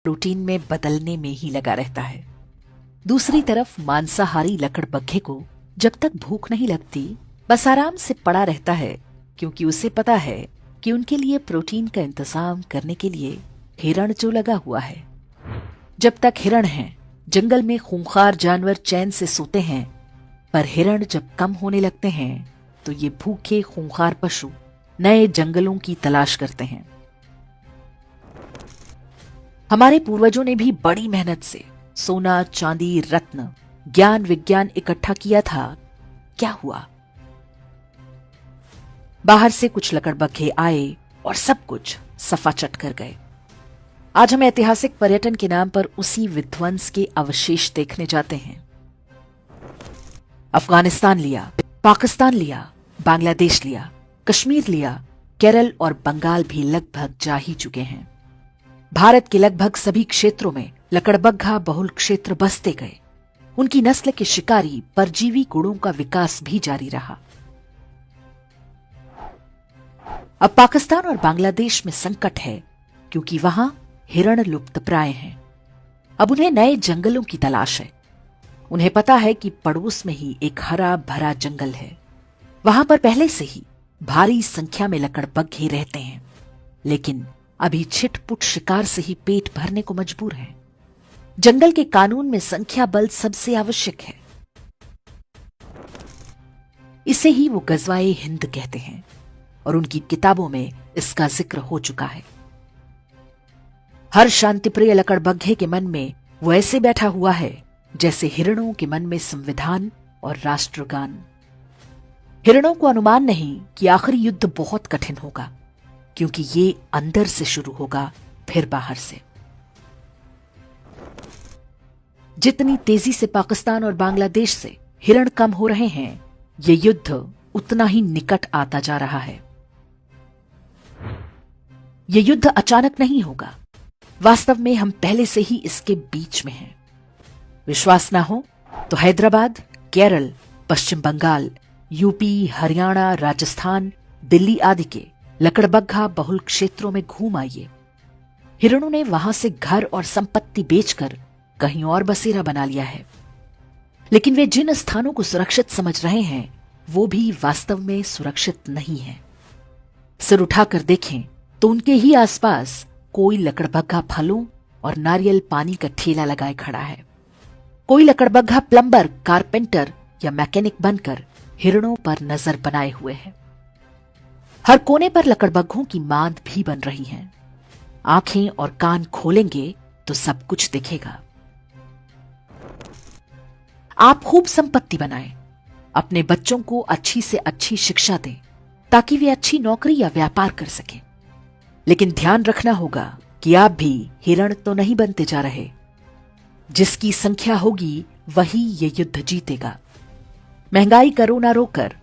Protein में बदलने में ही लगा रहता है। दूसरी तरफ मांसाहारी लकड़बग्घे को जब तक भूख नहीं लगती बस आराम से पड़ा रहता है, क्योंकि उसे पता है कि उनके लिए प्रोटीन का इंतजाम करने के लिए हिरण जो लगा हुआ है। जब तक हिरण हैं, जंगल में खूंखार जानवर चैन से सोते हैं, पर हिरण जब कम होने लगते हैं तो ये भूखे खूंखार पशु नए जंगलों की तलाश करते हैं। हमारे पूर्वजों ने भी बड़ी मेहनत से सोना, चांदी, रत्न, ज्ञान, विज्ञान इकट्ठा किया था। क्या हुआ? बाहर से कुछ लकड़बग्घे आए और सब कुछ सफाचट कर गए। आज हम ऐतिहासिक पर्यटन के नाम पर उसी विध्वंस के अवशेष देखने जाते हैं। अफगानिस्तान लिया, पाकिस्तान लिया, बांग्लादेश लिया, कश्मीर लिया, केरल और बंगाल भी लगभग जा ही चुके हैं। भारत के लगभग सभी क्षेत्रों में लकड़बग्घा बहुल क्षेत्र बसते गए। उनकी नस्ल के शिकारी परजीवी गुणों का विकास भी जारी रहा। अब पाकिस्तान और बांग्लादेश में संकट है, क्योंकि वहां हिरण लुप्तप्राय हैं। अब उन्हें नए जंगलों की तलाश है। उन्हें पता है कि पड़ोस में ही एक हरा भरा जंगल है। वहां पर पहले से ही भारी संख्या में लकड़बग्घे रहते हैं, लेकिन अभी छिटपुट शिकार से ही पेट भरने को मजबूर हैं। जंगल के कानून में संख्या बल सबसे आवश्यक है। इसे ही वो गजवाए हिंद कहते हैं और उनकी किताबों में इसका जिक्र हो चुका है। हर शांतिप्रिय लकड़बग्घे के मन में वो ऐसे बैठा हुआ है जैसे हिरणों के मन में संविधान और राष्ट्रगान। हिरणों को अनुमान नहीं कि आखिरी युद्ध बहुत कठिन होगा, क्योंकि ये अंदर से शुरू होगा, फिर बाहर से। जितनी तेजी से पाकिस्तान और बांग्लादेश से हिरण कम हो रहे हैं, ये युद्ध उतना ही निकट आता जा रहा है। ये युद्ध अचानक नहीं होगा। वास्तव में हम पहले से ही इसके बीच में हैं। विश्वास ना हो तो हैदराबाद, केरल, पश्चिम बंगाल, यूपी, हरियाणा, राजस्थान, दिल्ली आदि के लकड़बग्घा बहुल क्षेत्रों में घूम आइए। हिरणों ने वहां से घर और संपत्ति बेचकर कहीं और बसेरा बना लिया है, लेकिन वे जिन स्थानों को सुरक्षित समझ रहे हैं वो भी वास्तव में सुरक्षित नहीं है। सिर उठाकर देखें तो उनके ही आसपास कोई लकड़बग्घा फलों और नारियल पानी का ठेला लगाए खड़ा है। कोई लकड़बग्घा प्लम्बर, कारपेंटर या मैकेनिक बनकर हिरणों पर नजर बनाए हुए है। हर कोने पर लकड़बग्घों की मांद भी बन रही है। आंखें और कान खोलेंगे तो सब कुछ दिखेगा। आप खूब संपत्ति बनाएं, अपने बच्चों को अच्छी से अच्छी शिक्षा दें, ताकि वे अच्छी नौकरी या व्यापार कर सकें। लेकिन ध्यान रखना होगा कि आप भी हिरण तो नहीं बनते जा रहे। जिसकी संख्या होगी वही ये युद्ध जीतेगा। महंगाई करो ना रोकर,